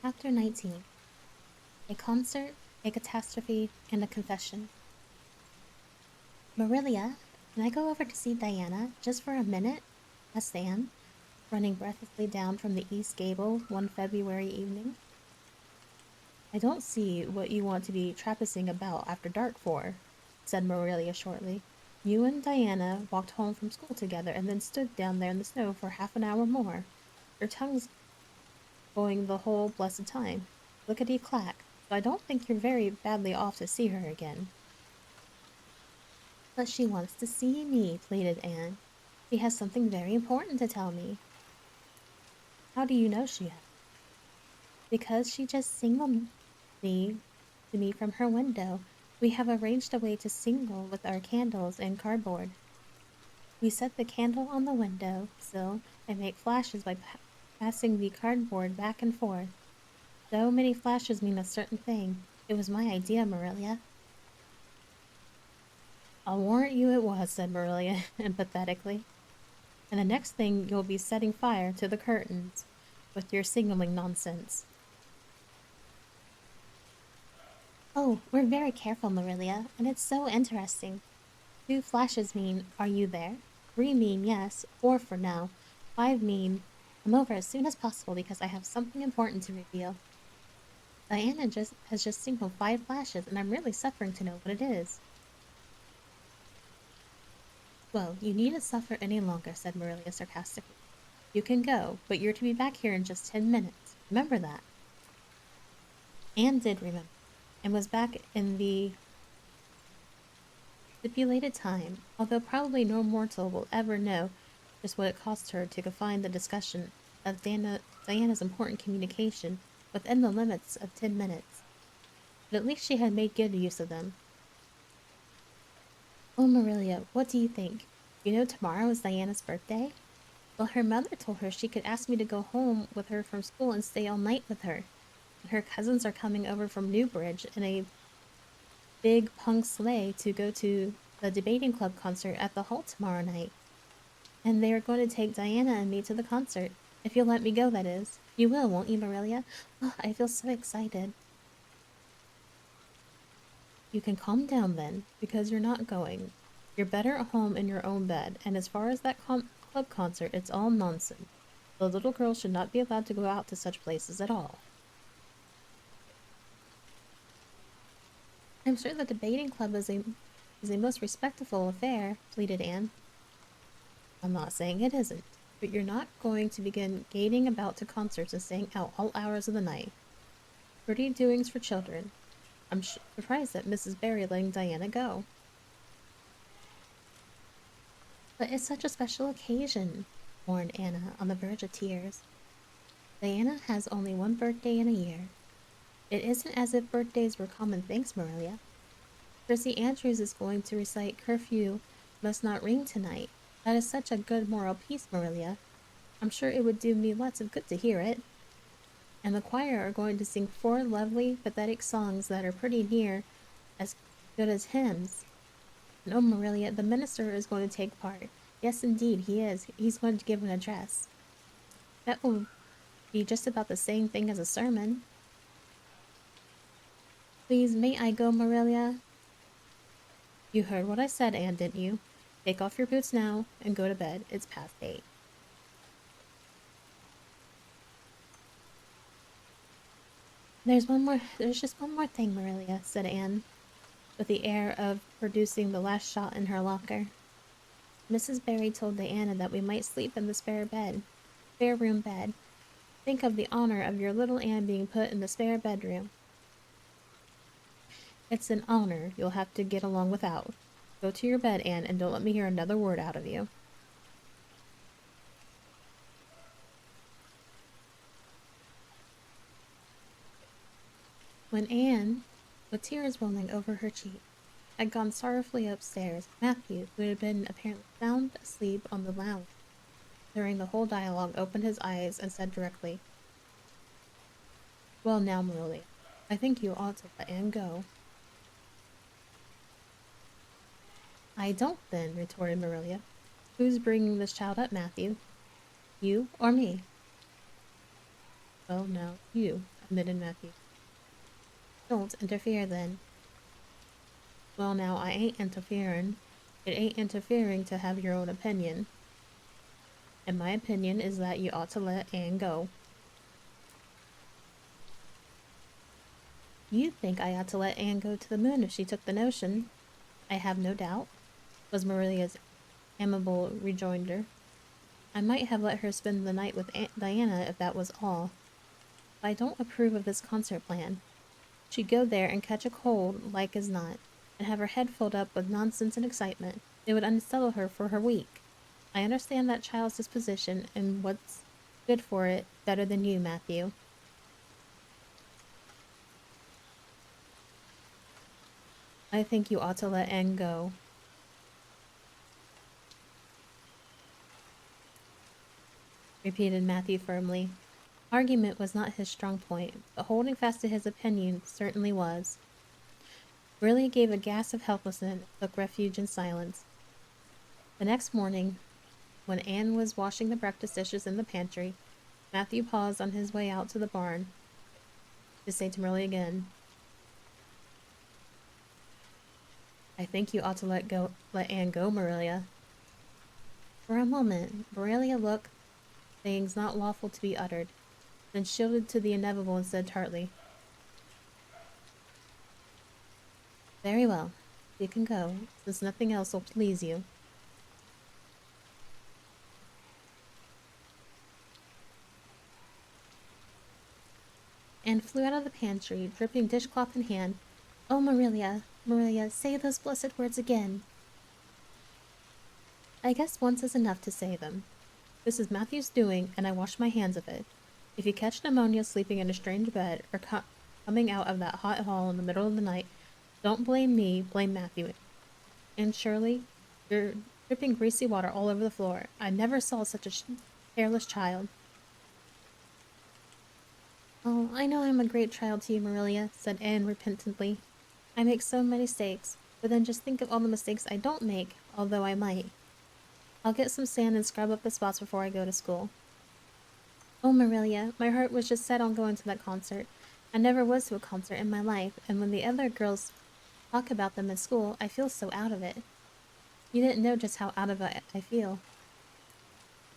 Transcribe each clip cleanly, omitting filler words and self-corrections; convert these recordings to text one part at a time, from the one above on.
Chapter 19. A concert, a catastrophe, and a confession. Marilia, can I go over to see Diana just for a minute? Asked Anne, running breathlessly down from the East Gable one February evening. I don't see what you want to be trapping about after dark for, said Marilia shortly. You and Diana walked home from school together and then stood down there in the snow for half an hour more. Your tongue's going the whole blessed time. Lickety clack. So I don't think you're very badly off to see her again. But she wants to see me, pleaded Anne. She has something very important to tell me. How do you know she has? Because she just signaled me to me from her window. We have arranged a way to signal with our candles and cardboard. We set the candle on the window sill and make flashes by passing the cardboard back and forth. So many flashes mean a certain thing. It was my idea, Marilia. I'll warrant you it was, said Marilia empathetically. And the next thing you'll be setting fire to the curtains with your signaling nonsense. Oh, we're very careful, Marilia, and it's so interesting. 2 flashes mean, are you there? 3 mean yes, 4 for no. 5 mean, I'm over as soon as possible because I have something important to reveal. Diana has just signaled 5 flashes, and I'm really suffering to know what it is. Well, you needn't suffer any longer, said Marilia sarcastically. You can go, but you're to be back here in just 10 minutes. Remember that. Anne did remember, and was back in the stipulated time, although probably no mortal will ever know just what it cost her to confine the discussion of Diana's important communication within the limits of 10 minutes. But at least she had made good use of them. Oh, Marilia, what do you think? You know tomorrow is Diana's birthday? Well, her mother told her she could ask me to go home with her from school and stay all night with her. And her cousins are coming over from Newbridge in a big punk sleigh to go to the debating club concert at the Hall tomorrow night. And they are going to take Diana and me to the concert. If you'll let me go, that is. You will, won't you, Marilia? Oh, I feel so excited. You can calm down then, because you're not going. You're better at home in your own bed, and as far as that club concert, it's all nonsense. The little girl should not be allowed to go out to such places at all. I'm sure the debating club is a most respectable affair, pleaded Anne. I'm not saying it isn't, but you're not going to begin gating about to concerts and staying out all hours of the night. Pretty doings for children. I'm surprised at Mrs. Barry letting Diana go. But it's such a special occasion, mourned Anna, on the verge of tears. Diana has only one birthday in a year. It isn't as if birthdays were common things, Marilia. Percy Andrews is going to recite Curfew Must Not Ring tonight. That is such a good moral piece, Marilia. I'm sure it would do me lots of good to hear it. And the choir are going to sing 4 lovely, pathetic songs that are pretty near as good as hymns. No, Marilia, the minister is going to take part. Yes, indeed, he is. He's going to give an address. That will be just about the same thing as a sermon. Please, may I go, Marilia? You heard what I said, Anne, didn't you? Take off your boots now and go to bed. It's past 8. There's just one more thing, Marilia, said Anne, with the air of producing the last shot in her locker. Mrs. Barry told Diana that we might sleep in the spare room bed. Think of the honor of your little Anne being put in the spare bedroom. It's an honor you'll have to get along without. Go to your bed, Anne, and don't let me hear another word out of you. When Anne, with tears rolling over her cheek, had gone sorrowfully upstairs, Matthew, who had been apparently sound asleep on the lounge during the whole dialogue, opened his eyes and said directly, Well now, Marilia, I think you ought to let Anne go. I don't, then, retorted Marilia. Who's bringing this child up, Matthew? You or me? Well, now, you. admitted Matthew. Don't interfere then. Well, now, I ain't interfering. It ain't interfering to have your own opinion. And my opinion is that you ought to let Anne go. You think I ought to let Anne go to the moon if she took the notion? I have no doubt, was Maria's amiable rejoinder. I might have let her spend the night with Aunt Diana if that was all. But I don't approve of this concert plan. She'd go there and catch a cold, like as not, and have her head filled up with nonsense and excitement. It would unsettle her for her week. I understand that child's disposition and what's good for it better than you, Matthew. I think you ought to let Anne go, repeated Matthew firmly. Argument was not his strong point, but holding fast to his opinion certainly was. Willie gave a gasp of helplessness and took refuge in silence. The next morning, when Anne was washing the breakfast dishes in the pantry, Matthew paused on his way out to the barn to say to Marilla again, I think you ought to let Anne go, Marilla. For a moment, Marilla looked things not lawful to be uttered, then shielded to the inevitable and said tartly, Very well, you can go, since nothing else will please you. Anne flew out of the pantry, dripping dishcloth in hand. Oh, Marilla, Marilla, say those blessed words again. I guess once is enough to say them. This is Matthew's doing, and I wash my hands of it. If you catch pneumonia sleeping in a strange bed, or coming out of that hot hall in the middle of the night, don't blame me, blame Matthew. And Shirley, you're dripping greasy water all over the floor. I never saw such a careless child. Oh, I know I'm a great child to you, Marilla, said Anne repentantly. I make so many mistakes, but then just think of all the mistakes I don't make, although I might. I'll get some sand and scrub up the spots before I go to school. Oh, Marilla, my heart was just set on going to that concert. I never was to a concert in my life, and when the other girls talk about them in school, I feel so out of it. You didn't know just how out of it I feel.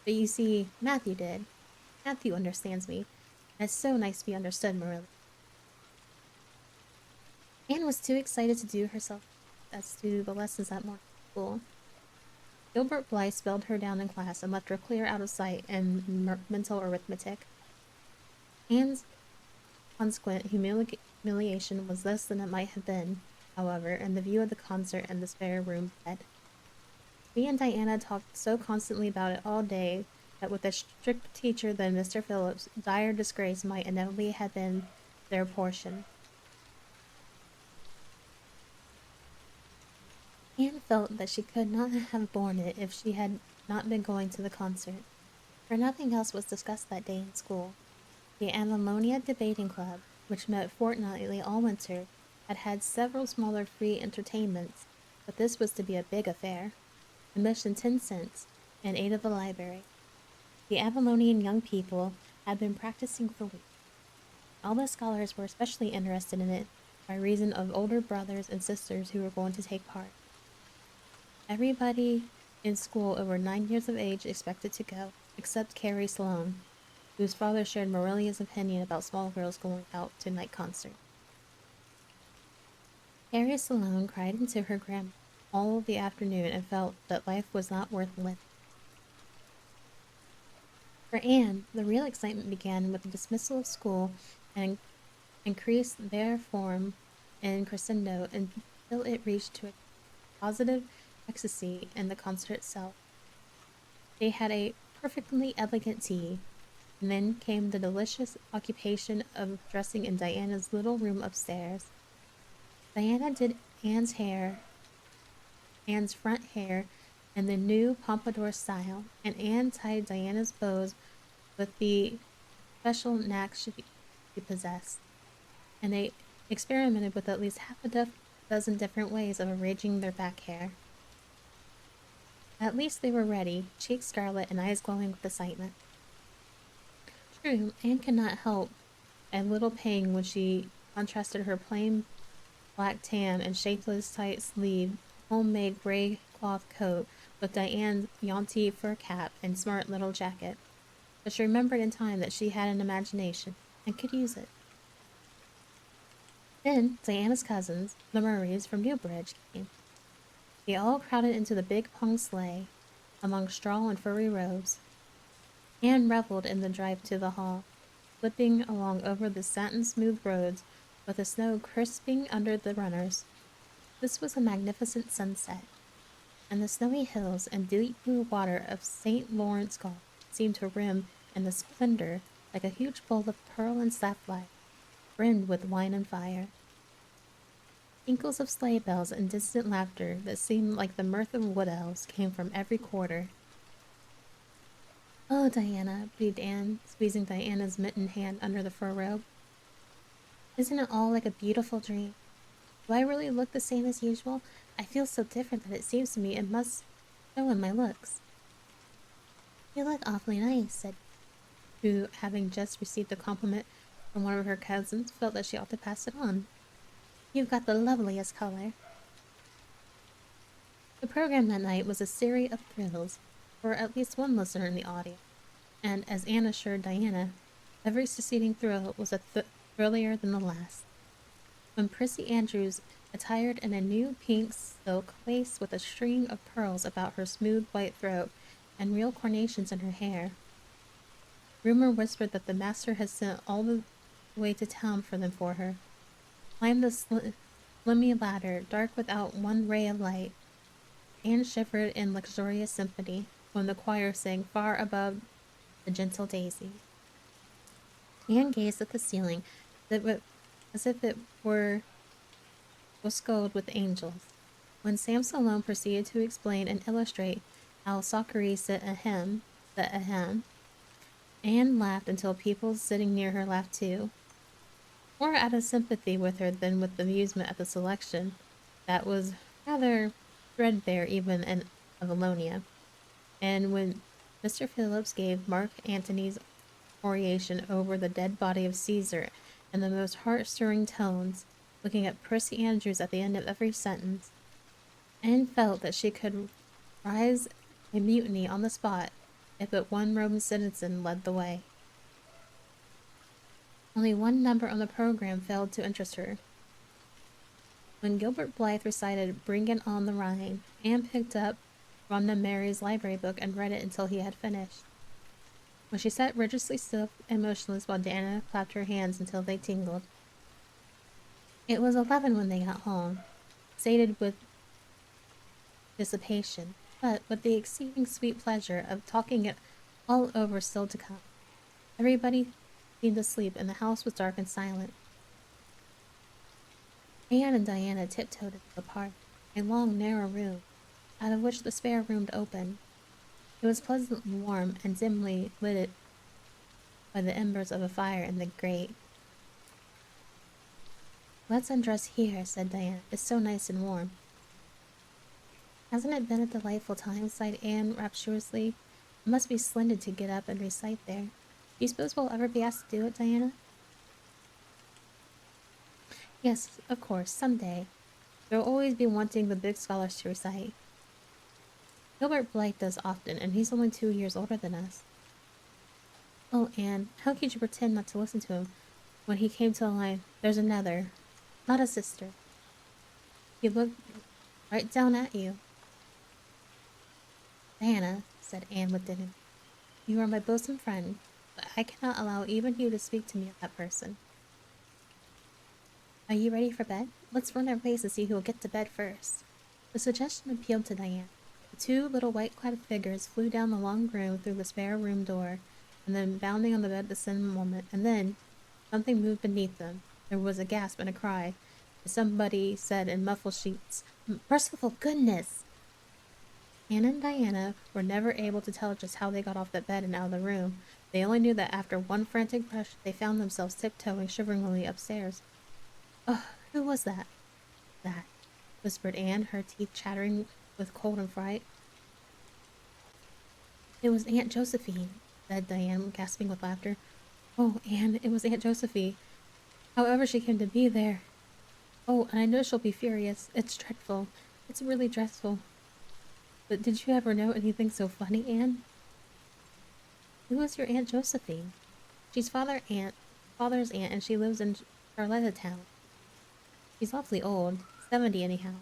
But you see, Matthew did. Matthew understands me. And it's so nice to be understood, Marilla. Anne was too excited to do herself as to the lessons that morning at school. Gilbert Blythe spelled her down in class and left her clear out of sight in mental arithmetic. Anne's consequent humiliation was less than it might have been, however, in the view of the concert and the spare room bed. She and Diana talked so constantly about it all day that with a stricter teacher than Mr. Phillips, dire disgrace might inevitably have been their portion. Anne felt that she could not have borne it if she had not been going to the concert, for nothing else was discussed that day in school. The Avalonia Debating Club, which met fortnightly all winter, had had several smaller free entertainments, but this was to be a big affair. Admission 10 cents, and aid of the library. The Avalonian young people had been practicing for weeks. All the scholars were especially interested in it by reason of older brothers and sisters who were going to take part. Everybody in school over 9 years of age expected to go, except Carrie Sloane, whose father shared Marilla's opinion about small girls going out to night concert. Carrie Sloane cried into her grandma all the afternoon and felt that life was not worth living. For Anne, the real excitement began with the dismissal of school and increased their form in crescendo until it reached to a positive ecstasy in the concert itself. They had a perfectly elegant tea, and then came the delicious occupation of dressing in Diana's little room upstairs. Diana did Anne's front hair in the new pompadour style, and Anne tied Diana's bows with the special knack she possessed, and they experimented with at least half a dozen different ways of arranging their back hair. At least they were ready, cheeks scarlet and eyes glowing with excitement. True, Anne could not help a little pang when she contrasted her plain black tam and shapeless tight sleeve homemade gray cloth coat with Diane's jaunty fur cap and smart little jacket. But she remembered in time that she had an imagination and could use it. Then Diana's cousins, the Murrays from Newbridge, came. They all crowded into the big pung sleigh among straw and furry robes. Anne reveled in the drive to the hall, slipping along over the satin-smooth roads with the snow crisping under the runners. This was a magnificent sunset, and the snowy hills and deep blue water of St. Lawrence Gulf seemed to rim in the splendor like a huge bowl of pearl and sapphire, brimmed with wine and fire. Tinkles of sleigh bells and distant laughter that seemed like the mirth of wood elves came from every quarter. "Oh, Diana," breathed Anne, squeezing Diana's mittened hand under the fur robe. "Isn't it all like a beautiful dream? Do I really look the same as usual? I feel so different that it seems to me it must show in my looks." "You look awfully nice," said who, having just received a compliment from one of her cousins, felt that she ought to pass it on. "You've got the loveliest color." The program that night was a series of thrills for at least one listener in the audience, and as Anne assured Diana, every succeeding thrill was a thrillier than the last. When Prissy Andrews, attired in a new pink silk waist with a string of pearls about her smooth white throat and real carnations in her hair, rumor whispered that the master had sent all the way to town for her, climbed the slimy ladder, dark without one ray of light. Anne shivered in luxurious sympathy when the choir sang far above the gentle daisy. Anne gazed at the ceiling as if it were wascoed with angels. When Sam Salome proceeded to explain and illustrate how Sakari set a hymn, Anne laughed until people sitting near her laughed too, more out of sympathy with her than with amusement at the selection that was rather threadbare even in Avalonia. And when Mr. Phillips gave Mark Antony's oration over the dead body of Caesar in the most heart-stirring tones, looking at Prissy Andrews at the end of every sentence, Anne felt that she could rise a mutiny on the spot if but one Roman citizen led the way. Only one number on the program failed to interest her. When Gilbert Blythe recited "Bring It On the Rhine," Anne picked up Rhonda Mary's library book and read it until he had finished. When she sat rigidly still and motionless while Diana clapped her hands until they tingled. It was 11 when they got home, sated with dissipation, but with the exceeding sweet pleasure of talking it all over still to come. Everybody seemed asleep, and the house was dark and silent. Anne and Diana tiptoed into the park, a long, narrow room, out of which the spare room opened. It was pleasantly warm and dimly lit by the embers of a fire in the grate. "Let's undress here," said Diana. "It's so nice and warm." "Hasn't it been a delightful time?" sighed Anne rapturously. "It must be splendid to get up and recite there. Do you suppose we'll ever be asked to do it, Diana?" "Yes, of course, some day. There'll always be wanting the big scholars to recite. Gilbert Blythe does often, and he's only 2 years older than us." "Oh, Anne, how could you pretend not to listen to him when he came to the line, 'There's another, not a sister'? He looked right down at you." "Diana," said Anne with dignity, "you are my bosom friend, but I cannot allow even you to speak to me of that person. Are you ready for bed? Let's run our race and see who will get to bed first." The suggestion appealed to Diana. The two little white-clad figures flew down the long room through the spare room door, and then bounding on the bed at the same moment, and then something moved beneath them. There was a gasp and a cry, as somebody said in muffled sheets, "Merciful goodness!" Anne and Diana were never able to tell just how they got off that bed and out of the room. They only knew that after one frantic rush, they found themselves tiptoeing shiveringly upstairs. "Oh, who was that?" "That," whispered Anne, her teeth chattering with cold and fright. "It was Aunt Josephine," said Diane, gasping with laughter. Oh, Anne, it was Aunt Josephine. However she came to be there. Oh, and I know she'll be furious. It's dreadful. It's really dreadful. But did you ever know anything so funny, Anne? Who was your Aunt Josephine? She's father's aunt, and she lives in Charlotta Town. She's awfully old, 70 anyhow.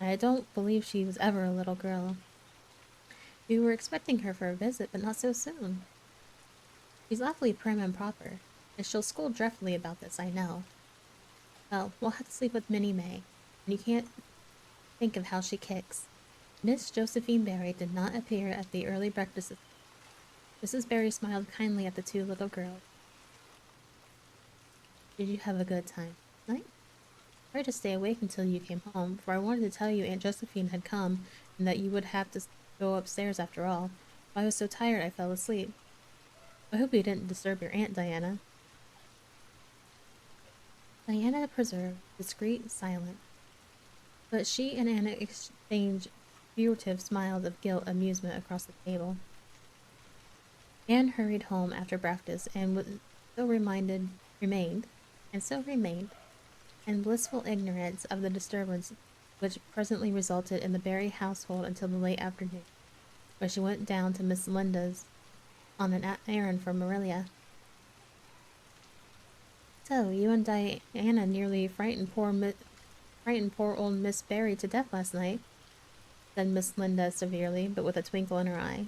I don't believe she was ever a little girl. We were expecting her for a visit, but not so soon. She's awfully prim and proper, and she'll scold dreadfully about this, I know. Well, we'll have to sleep with Minnie May, and you can't think of how she kicks. Miss Josephine Barry did not appear at the early breakfast. Mrs. Barry smiled kindly at the two little girls. Did you have a good time last night? I tried to stay awake until you came home, for I wanted to tell you Aunt Josephine had come, and that you would have to go upstairs after all. I was so tired I fell asleep. I hope you didn't disturb your Aunt Diana. Diana preserved discreet silence, but she and Anna exchanged furtive smiles of guilt amusement across the table. Anne hurried home after breakfast and was so remained, in blissful ignorance of the disturbance which presently resulted in the Barry household until the late afternoon, where she went down to Miss Linda's on an errand for Marilia. So, you and Diana nearly frightened poor old Miss Barry to death last night, said Miss Linda severely, but with a twinkle in her eye.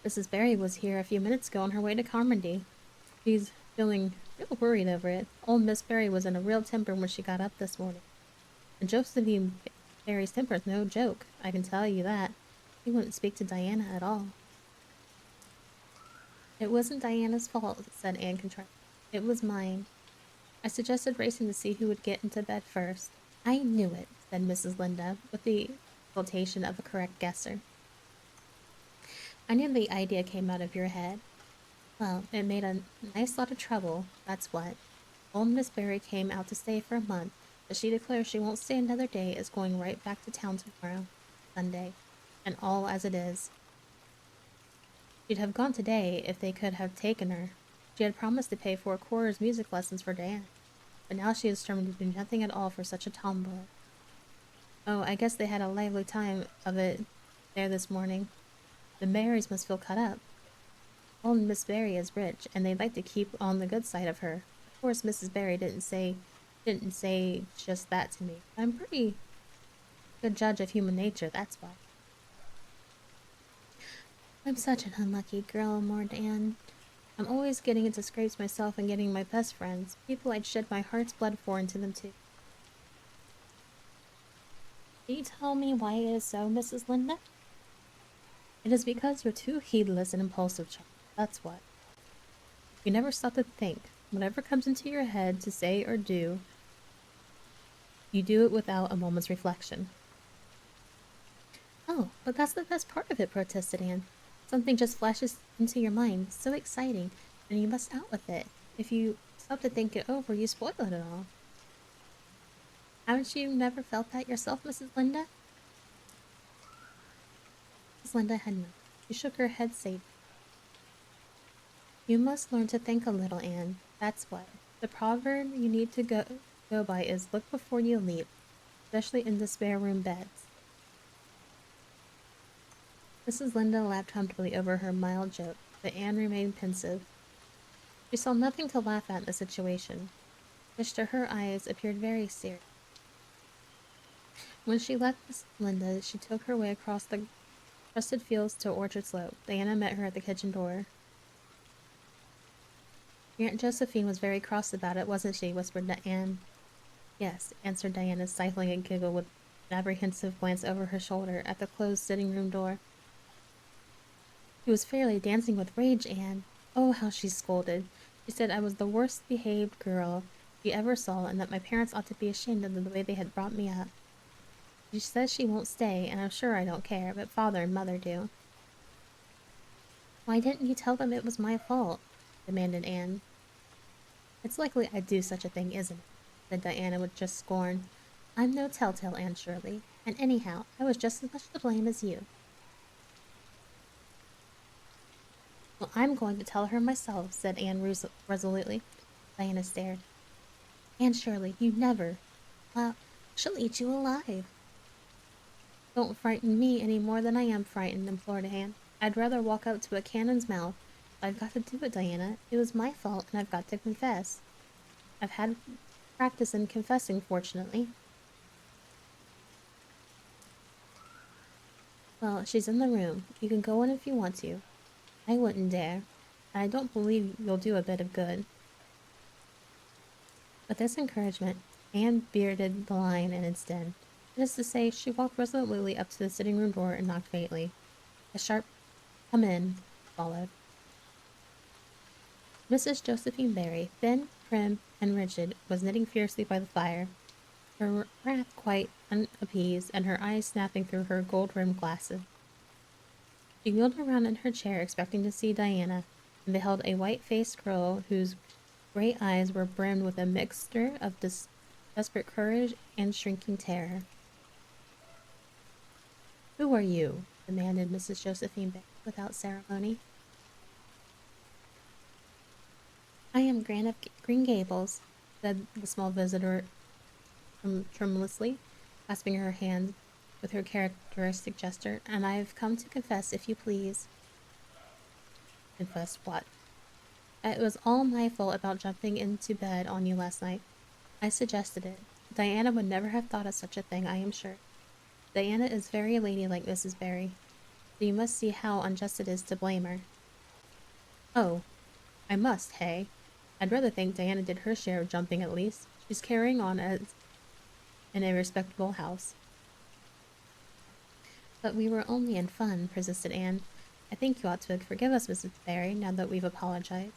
Mrs. Barry was here a few minutes ago on her way to Carmody. She's feeling real worried over it. Old Miss Barry was in a real temper when she got up this morning. And Josephine Barry's temper is no joke, I can tell you that. She wouldn't speak to Diana at all. It wasn't Diana's fault, said Anne contritely. It was mine. I suggested racing to see who would get into bed first. I knew it, said Mrs. Linda, with the exultation of a correct guesser. I knew the idea came out of your head. Well, it made a nice lot of trouble, that's what. Old Miss Barry came out to stay for a month, but she declares she won't stay another day, is going right back to town tomorrow, Sunday, and all as it is. She'd have gone today if they could have taken her. She had promised to pay 4 quarters music lessons for Diana, but now she is determined to do nothing at all for such a tomboy. Oh, I guess they had a lively time of it there this morning. The Marys must feel cut up. Old Miss Barry is rich, and they'd like to keep on the good side of her. Of course, Mrs. Barry didn't say just that to me. I'm pretty good judge of human nature, that's why. I'm such an unlucky girl, mourned Anne. I'm always getting into scrapes myself and getting my best friends, people I'd shed my heart's blood for, into them too. Can you tell me why it is so, Mrs. Linda? It is because you're too heedless and impulsive, child. That's what. You never stop to think. Whatever comes into your head to say or do, you do it without a moment's reflection. Oh, but that's the best part of it, protested Anne. Something just flashes into your mind, so exciting, and you must out with it. If you stop to think it over, you spoil it all. Haven't you never felt that yourself, Mrs. Linda? Mrs. Linda had not. She shook her head sadly. You must learn to think a little, Anne. That's what. The proverb you need to go by is look before you leap, especially in the spare room beds. Mrs. Linda laughed comfortably over her mild joke, but Anne remained pensive. She saw nothing to laugh at in the situation, which to her eyes appeared very serious. When she left Miss Linda, she took her way across the crusted fields to Orchard Slope. Diana met her at the kitchen door. Your Aunt Josephine was very cross about it, wasn't she? Whispered Anne. Yes, answered Diana, stifling a giggle with an apprehensive glance over her shoulder at the closed sitting-room door. She was fairly dancing with rage, Anne. Oh, how she scolded. She said I was the worst-behaved girl she ever saw, and that my parents ought to be ashamed of the way they had brought me up. She says she won't stay, and I'm sure I don't care, but father and mother do. Why didn't you tell them it was my fault? Demanded Anne. It's likely I'd do such a thing, isn't it? Said Diana with just scorn. I'm no telltale, Anne Shirley, and anyhow, I was just as much to blame as you. Well, I'm going to tell her myself, said Anne resolutely. Diana stared. Anne Shirley, you never. Well, she'll eat you alive. Don't frighten me any more than I am frightened, implored Anne. I'd rather walk up to a cannon's mouth. I've got to do it, Diana. It was my fault, and I've got to confess. I've had practice in confessing, fortunately. Well, she's in the room. You can go in if you want to. I wouldn't dare, and I don't believe you'll do a bit of good. With this encouragement, Anne bearded the line in its den. That is to say, she walked resolutely up to the sitting room door and knocked faintly. A sharp "come in" followed. Mrs. Josephine Barry, thin, prim, and rigid, was knitting fiercely by the fire, her wrath quite unappeased, and her eyes snapping through her gold-rimmed glasses. She wheeled around in her chair, expecting to see Diana, and beheld a white-faced girl whose great eyes were brimmed with a mixture of desperate courage and shrinking terror. "Who are you?" demanded Mrs. Josephine Barry without ceremony. "I am Gran of Green Gables," said the small visitor tremulously, clasping her hand with her characteristic gesture, "and I have come to confess, if you please." "Confess what?" "It was all my fault about jumping into bed on you last night. I suggested it. Diana would never have thought of such a thing, I am sure. Diana is very ladylike, Mrs. Barry, so you must see how unjust it is to blame her." "Oh, I must, hey? I'd rather think Diana did her share of jumping at least. She's carrying on as in a respectable house." "But we were only in fun," persisted Anne. "I think you ought to forgive us, Mrs. Barry, now that we've apologized.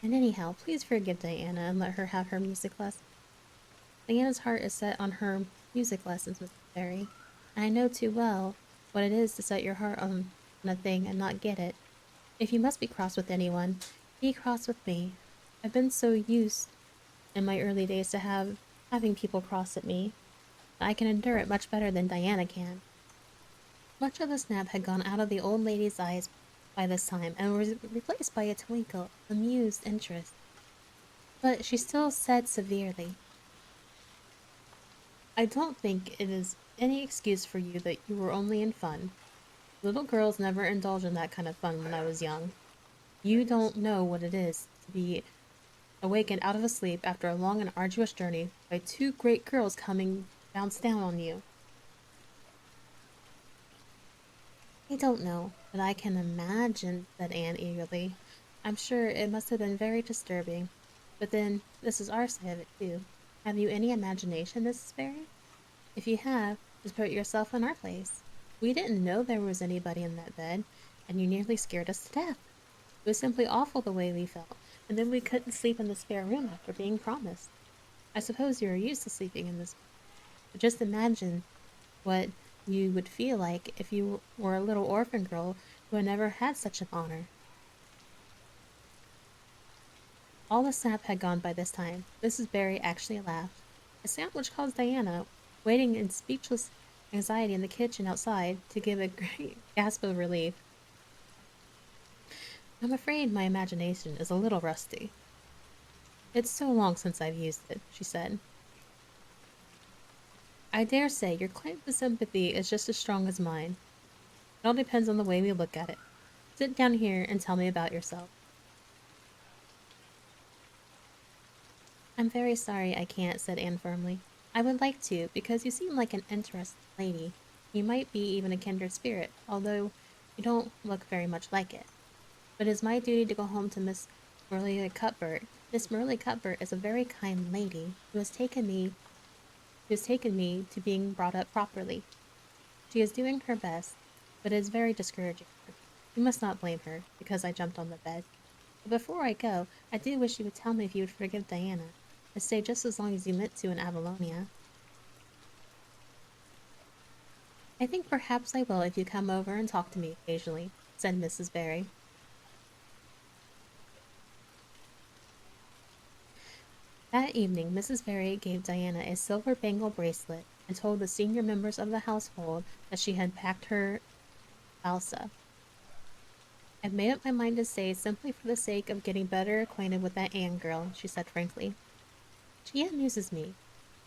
And anyhow, please forgive Diana and let her have her music lesson. Diana's heart is set on her music lessons, Mrs. Barry, and I know too well what it is to set your heart on a thing and not get it. If you must be cross with anyone, be cross with me. I've been so used in my early days to having people cross at me, that I can endure it much better than Diana can." Much of the snap had gone out of the old lady's eyes by this time, and was replaced by a twinkle of amused interest. But she still said severely, "I don't think it is any excuse for you that you were only in fun. Little girls never indulged in that kind of fun when I was young. You don't know what it is to be awakened out of a sleep after a long and arduous journey by two great girls coming bounce down on you." "I don't know, but I can imagine," said Anne eagerly. "I'm sure it must have been very disturbing. But then, this is our side of it, too. Have you any imagination, Mrs. Barry? If you have, just put yourself in our place. We didn't know there was anybody in that bed, and you nearly scared us to death. It was simply awful the way we felt, and then we couldn't sleep in the spare room after being promised. I suppose you are used to sleeping in this, but just imagine what you would feel like if you were a little orphan girl who had never had such an honor." All the sap had gone by this time. Mrs. Barry actually laughed, a sound which caused Diana, waiting in speechless anxiety in the kitchen outside, to give a great gasp of relief. "I'm afraid my imagination is a little rusty. It's so long since I've used it," she said. "I dare say your claim to sympathy is just as strong as mine. It all depends on the way we look at it. Sit down here and tell me about yourself." "I'm very sorry I can't," said Anne firmly. "I would like to, because you seem like an interesting lady. You might be even a kindred spirit, although you don't look very much like it. But it is my duty to go home to Miss Merle Cuthbert. Miss Merle Cuthbert is a very kind lady who has taken me to being brought up properly. She is doing her best, but it is very discouraging. You must not blame her, because I jumped on the bed. But before I go, I do wish you would tell me if you would forgive Diana, and stay just as long as you meant to in Avalonia." "I think perhaps I will if you come over and talk to me occasionally," said Mrs. Barry. That evening, Mrs. Barry gave Diana a silver bangle bracelet and told the senior members of the household that she had packed her balsa. I've made up my mind to stay simply for the sake of getting better acquainted with that Anne girl, she said frankly. She amuses me,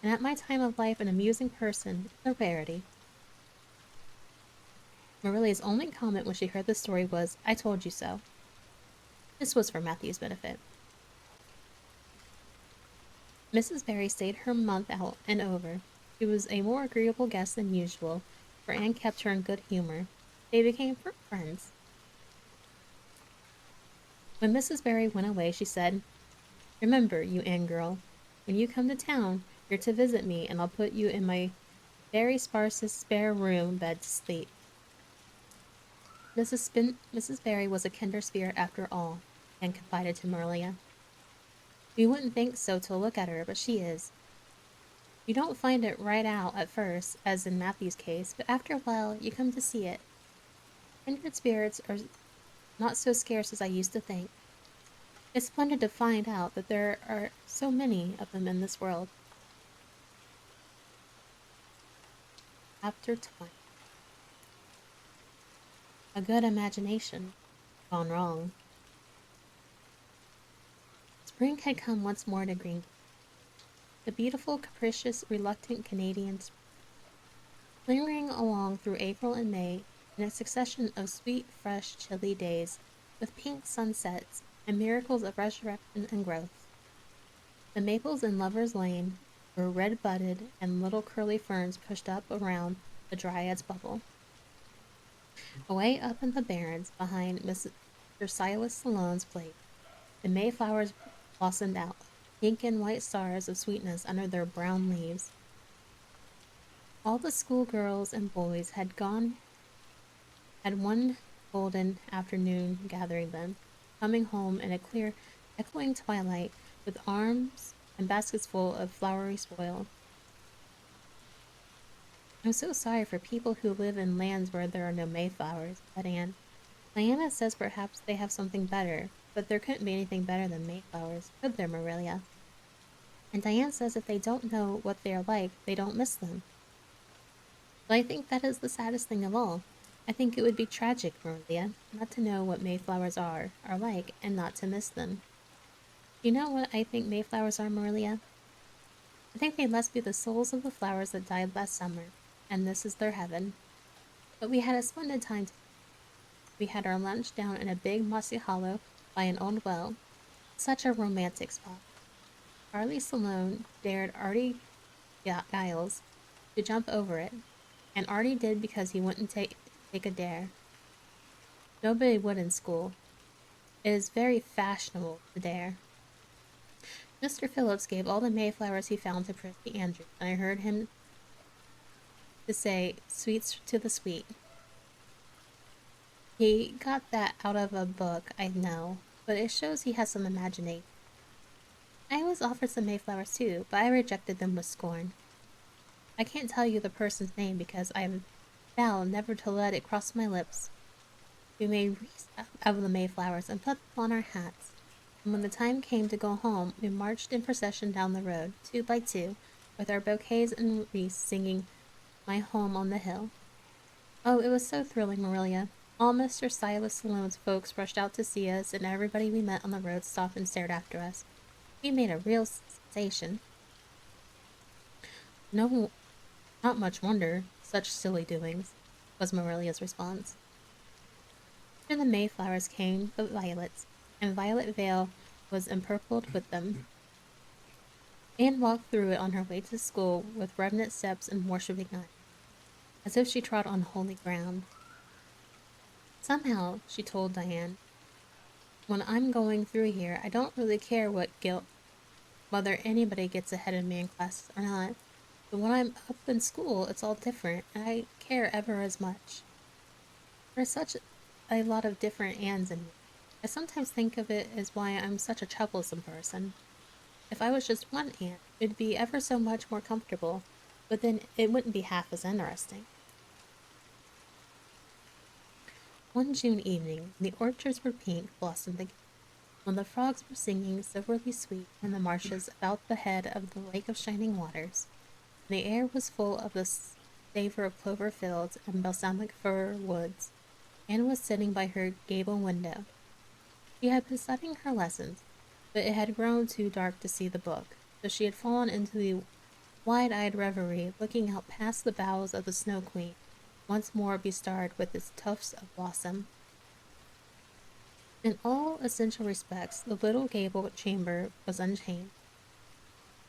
and at my time of life an amusing person is a rarity. Marilla's only comment when she heard the story was, I told you so. This was for Matthew's benefit. Mrs. Barry stayed her month out and over. She was a more agreeable guest than usual, for Anne kept her in good humor. They became friends. When Mrs. Barry went away, she said, Remember, you Anne girl, when you come to town, you're to visit me, and I'll put you in my very sparsest spare room bed to sleep. Mrs. Barry was a kinder spirit after all, Anne confided to Marilla. You wouldn't think so to look at her, but she is. You don't find it right out at first, as in Matthew's case, but after a while you come to see it. Kindred spirits are not so scarce as I used to think. It's splendid to find out that there are so many of them in this world. Chapter 20. A good imagination gone wrong. Spring had come once more to Green. The beautiful, capricious, reluctant Canadians, lingering along through April and May in a succession of sweet, fresh, chilly days, with pink sunsets and miracles of resurrection and growth. The maples in Lover's Lane were red-budded, and little curly ferns pushed up around the dryad's bubble. Away up in the barrens behind Mr. Silas Salone's place, the mayflowers blossomed out, pink and white stars of sweetness under their brown leaves. All the schoolgirls and boys had one golden afternoon gathering them, coming home in a clear, echoing twilight with arms and baskets full of flowery spoil. I'm so sorry for people who live in lands where there are no mayflowers, said Anne. Diana says perhaps they have something better, but there couldn't be anything better than mayflowers, could there, Marilla? And Diane says if they don't know what they are like, they don't miss them. But I think that is the saddest thing of all. I think it would be tragic, Marilla, not to know what mayflowers are like, and not to miss them. You know what I think mayflowers are, Marilla? I think they must be the souls of the flowers that died last summer, and this is their heaven. But we had a splendid time today. We had our lunch down in a big mossy hollow by an old well. Such a romantic spot. Charlie Sloane dared Artie Giles to jump over it, and Artie did because he wouldn't take a dare. Nobody would in school. It is very fashionable to dare. Mr. Phillips gave all the mayflowers he found to Prissy Andrews, and I heard him to say, sweets to the sweet. He got that out of a book, I know, but it shows he has some imagination. I was offered some mayflowers too, but I rejected them with scorn. I can't tell you the person's name because I vowed never to let it cross my lips. We made wreaths out of the mayflowers and put them on our hats, and when the time came to go home, we marched in procession down the road, 2 by 2, with our bouquets and wreaths, singing My Home on the Hill. Oh, it was so thrilling, Marilla. All Mr. Silas Salone's folks rushed out to see us, and everybody we met on the road stopped and stared after us. We made a real sensation. No, not much wonder, such silly doings, was Marilla's response. After the mayflowers came the violets, and Violet Vale was empurpled with them. Anne walked through it on her way to school with reverent steps and worshiping eyes, as if she trod on holy ground. Somehow, she told Diane, when I'm going through here, I don't really care whether anybody gets ahead of me in classes or not. But when I'm up in school, it's all different, and I care ever as much. There's such a lot of different Annes in me. I sometimes think of it as why I'm such a troublesome person. If I was just one Anne, it'd be ever so much more comfortable, but then it wouldn't be half as interesting. One June evening, when the orchards were pink, blossomed again, when the frogs were singing silverly sweet in the marshes about the head of the lake of shining waters, and the air was full of the savor of clover fields and balsamic fir woods, Anne was sitting by her gable window. She had been studying her lessons, but it had grown too dark to see the book, so she had fallen into the wide-eyed reverie, looking out past the boughs of the Snow Queen, once more bestarred with its tufts of blossom. In all essential respects, the little gabled chamber was unchanged.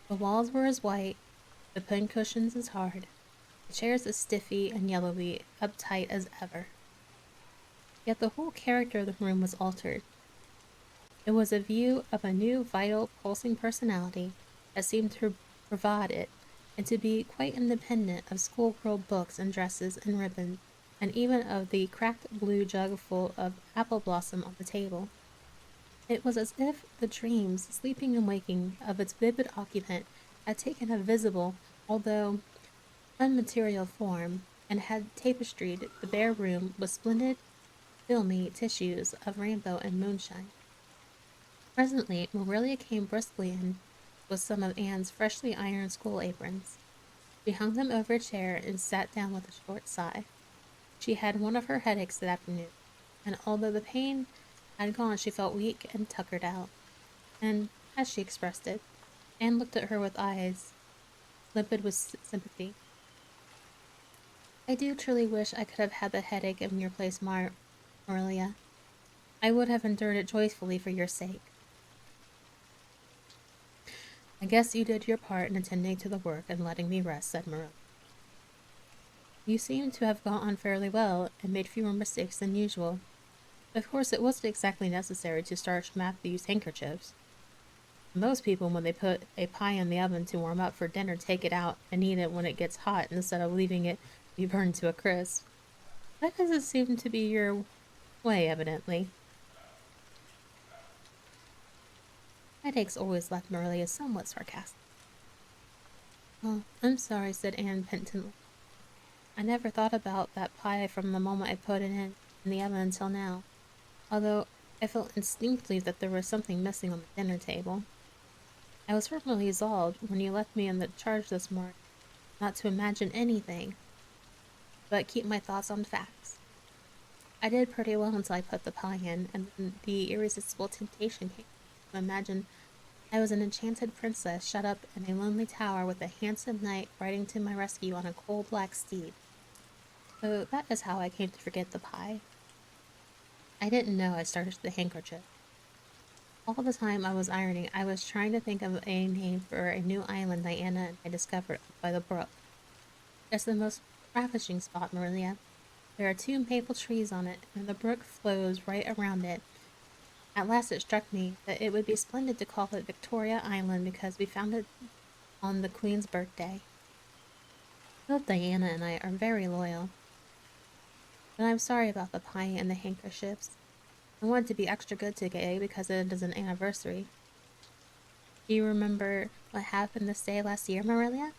The walls were as white, the pincushions as hard, the chairs as stiffy and yellowy, uptight as ever. Yet the whole character of the room was altered. It was a view of a new, vital, pulsing personality that seemed to provide it, and to be quite independent of schoolgirl books and dresses and ribbons, and even of the cracked blue jug full of apple blossom on the table. It was as if the dreams, sleeping and waking, of its vivid occupant had taken a visible, although unmaterial form, and had tapestried the bare room with splendid, filmy tissues of rainbow and moonshine. Presently, Morelia came briskly in with some of Anne's freshly ironed school aprons. She hung them over a chair and sat down with a short sigh. She had one of her headaches that afternoon, and although the pain had gone, she felt weak and tuckered out. And, as she expressed it, Anne looked at her with eyes limpid with sympathy. I do truly wish I could have had the headache in your place, Morelia. I would have endured it joyfully for your sake. I guess you did your part in attending to the work and letting me rest, said Marilla. You seem to have got on fairly well and made fewer mistakes than usual. Of course, it wasn't exactly necessary to starch Matthew's handkerchiefs. Most people, when they put a pie in the oven to warm up for dinner, take it out and eat it when it gets hot instead of leaving it be burned to a crisp. That doesn't seem to be your way, evidently. Headaches always left Marilla somewhat sarcastic. Oh, I'm sorry, said Anne penitently. I never thought about that pie from the moment I put it in the oven until now, although I felt instinctively that there was something missing on the dinner table. I was firmly resolved, when you left me in the charge this morning, not to imagine anything, but keep my thoughts on facts. I did pretty well until I put the pie in, and then the irresistible temptation came to imagine I was an enchanted princess shut up in a lonely tower with a handsome knight riding to my rescue on a coal-black steed. So that is how I came to forget the pie. I didn't know I started the handkerchief. All the time I was ironing, I was trying to think of a name for a new island Diana and I discovered up by the brook. It's the most ravishing spot, Maria. There are 2 maple trees on it, and the brook flows right around it. At last it struck me that it would be splendid to call it Victoria Island because we found it on the Queen's birthday. Both Diana and I are very loyal. But I'm sorry about the pie and the handkerchiefs. I wanted to be extra good today because it is an anniversary. Do you remember what happened this day last year, Marilia?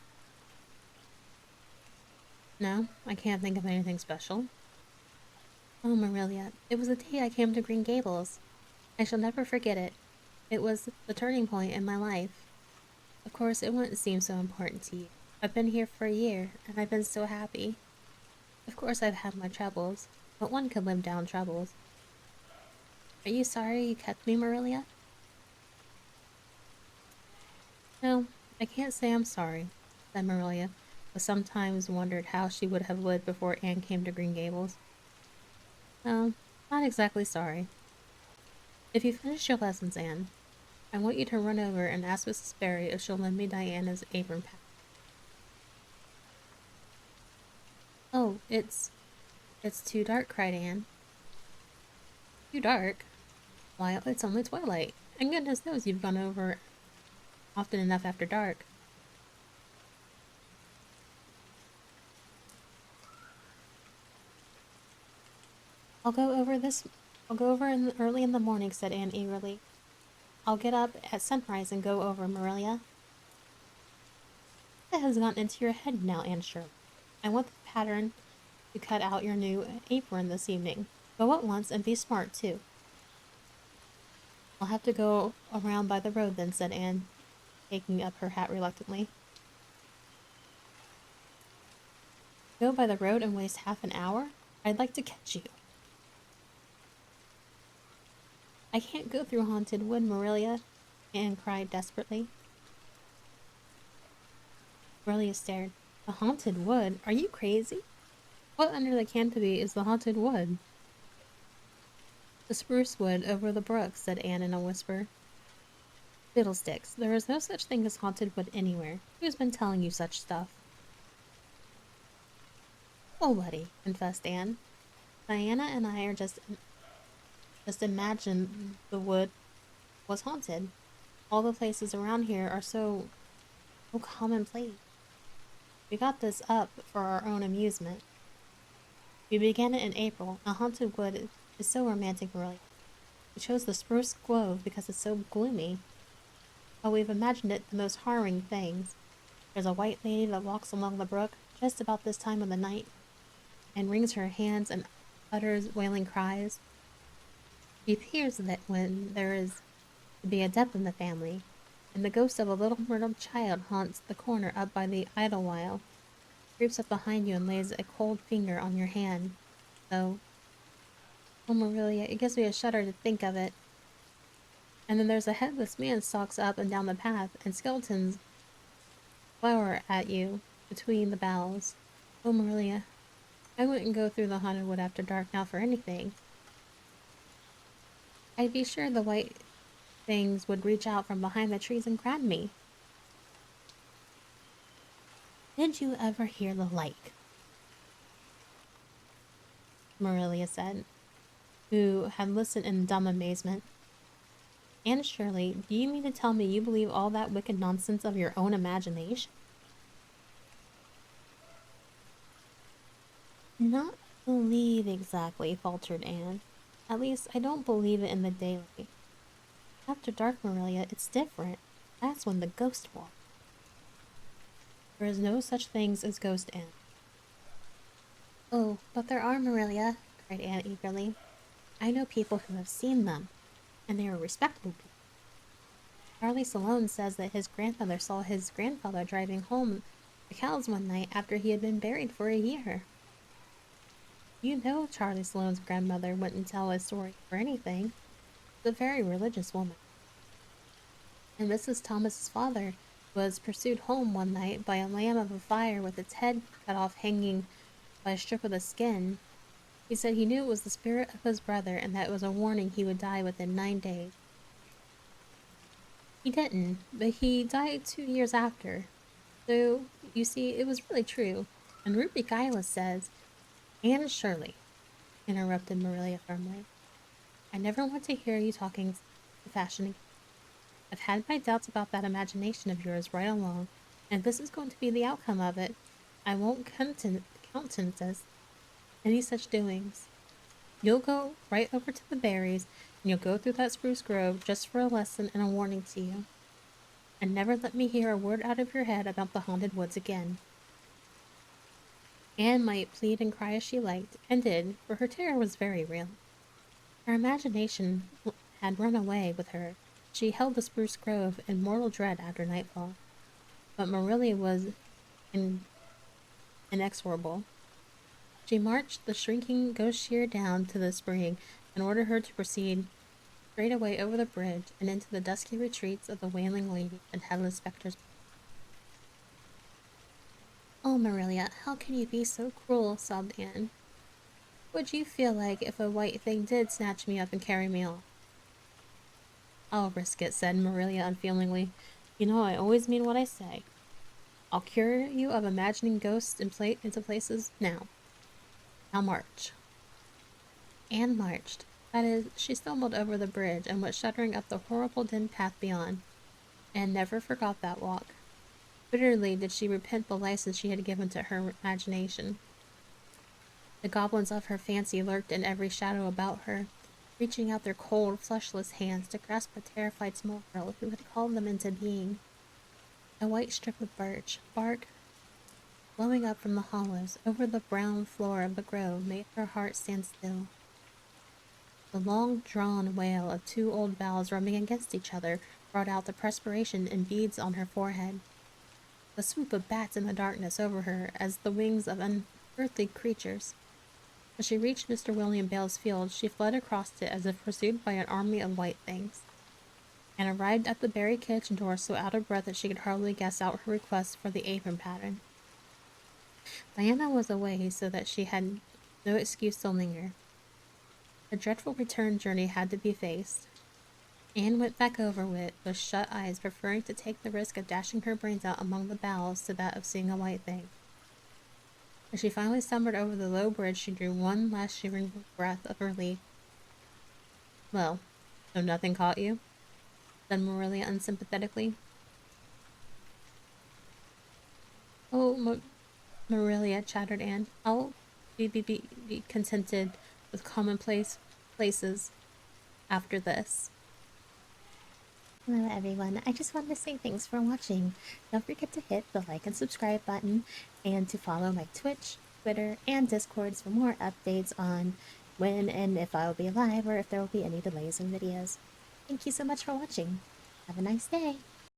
No, I can't think of anything special. Oh, Marilia, it was the day I came to Green Gables. I shall never forget it. It was the turning point in my life. Of course, it wouldn't seem so important to you. I've been here for a year, and I've been so happy. Of course, I've had my troubles, but one can live down troubles. Are you sorry you kept me, Marilia? No, I can't say I'm sorry, said Marilia, but sometimes wondered how she would have lived before Anne came to Green Gables. No, not exactly sorry. If you finish your lessons, Anne, I want you to run over and ask Mrs. Barry if she'll lend me Diana's apron pattern. Oh, it's too dark, cried Anne. Too dark? Why, it's only twilight, and goodness knows you've gone over often enough after dark. I'll go over early in the morning, said Anne eagerly. I'll get up at sunrise and go over, Marilia. That has gotten into your head now, Anne Shirley. I want the pattern to cut out your new apron this evening. Go at once and be smart, too. I'll have to go around by the road then, said Anne, taking up her hat reluctantly. Go by the road and waste half an hour? I'd like to catch you. I can't go through Haunted Wood, Marilia, Anne cried desperately. Marilia stared. The Haunted Wood? Are you crazy? What under the canopy is the Haunted Wood? The spruce wood over the brook, said Anne in a whisper. Fiddlesticks, there is no such thing as haunted wood anywhere. Who's been telling you such stuff? Nobody, confessed Anne. Diana and I are just imagine the wood was haunted. All the places around here are so commonplace. We got this up for our own amusement. We began it in April. A haunted wood is so romantic, really. We chose the spruce grove because it's so gloomy. But we've imagined it the most harrowing things. There's a white lady that walks along the brook just about this time of the night and wrings her hands and utters wailing cries. She appears that when there is to be a death in the family, and the ghost of a little murdered child haunts the corner up by the Idlewild, creeps up behind you and lays a cold finger on your hand. So, oh Marilia, it gives me a shudder to think of it. And then there's a headless man stalks up and down the path, and skeletons glower at you between the boughs. Oh Marilia, I wouldn't go through the haunted wood after dark now for anything. I'd be sure the white things would reach out from behind the trees and grab me. Did you ever hear the like? Marilia said, who had listened in dumb amazement. Anne Shirley, do you mean to tell me you believe all that wicked nonsense of your own imagination? Not believe exactly, faltered Anne. At least, I don't believe it in the daylight. After dark, Marilia, it's different. That's when the ghost walks. There is no such things as ghost, Anne. Oh, but there are, Marilia, cried Anne eagerly. I know people who have seen them, and they are respectable people. Charlie Salone says that his grandfather saw his grandfather driving home the cows one night after he had been buried for a year. You know Charlie Salone's grandmother wouldn't tell a story for anything. She's a very religious woman. And Mrs. Thomas's father was pursued home one night by a lamb of a fire with its head cut off hanging by a strip of the skin. He said he knew it was the spirit of his brother and that it was a warning he would die within 9 days. He didn't, but he died 2 years after. So, you see, it was really true. And Ruby Gila says, Anne Shirley, interrupted Marilia firmly, I never want to hear you talking the fashion again. I've had my doubts about that imagination of yours right along, and this is going to be the outcome of it. I won't countenance any such doings. You'll go right over to the berries, and you'll go through that spruce grove just for a lesson and a warning to you. And never let me hear a word out of your head about the haunted woods again. Anne might plead and cry as she liked, and did, for her terror was very real. Her imagination had run away with her. She held the spruce grove in mortal dread after nightfall. But Marilia was inexorable. She marched the shrinking ghost shear down to the spring and ordered her to proceed straight away over the bridge and into the dusky retreats of the wailing lady and headless specters. Oh, Marilia, how can you be so cruel? Sobbed Anne. What'd you feel like if a white thing did snatch me up and carry me off? I'll risk it, said Marilia unfeelingly. You know I always mean what I say. I'll cure you of imagining ghosts into places now. Now march. Anne marched. That is, she stumbled over the bridge and went shuddering up the horrible dim path beyond. Anne never forgot that walk. Bitterly did she repent the license she had given to her imagination. The goblins of her fancy lurked in every shadow about her, reaching out their cold, fleshless hands to grasp the terrified small girl who had called them into being. A white strip of birch bark blowing up from the hollows over the brown floor of the grove made her heart stand still. The long-drawn wail of 2 old boughs rubbing against each other brought out the perspiration in beads on her forehead. The swoop of bats in the darkness over her as the wings of unearthly creatures. As she reached Mr. William Bale's field, she fled across it as if pursued by an army of white things, and arrived at the Berry kitchen door so out of breath that she could hardly guess out her request for the apron pattern. Diana was away so that she had no excuse to linger. The dreadful return journey had to be faced. Anne went back over it with shut eyes, preferring to take the risk of dashing her brains out among the boughs to that of seeing a white thing. As she finally stumbled over the low bridge, she drew one last shivering breath of relief. "Well, so nothing caught you?" said Marilla unsympathetically. "Oh, Marilla," chattered Anne, "I'll be contented with commonplace places after this." Hello everyone, I just wanted to say thanks for watching. Don't forget to hit the like and subscribe button and to follow my Twitch, Twitter, and Discords for more updates on when and if I will be live or if there will be any delays in videos. Thank you so much for watching. Have a nice day.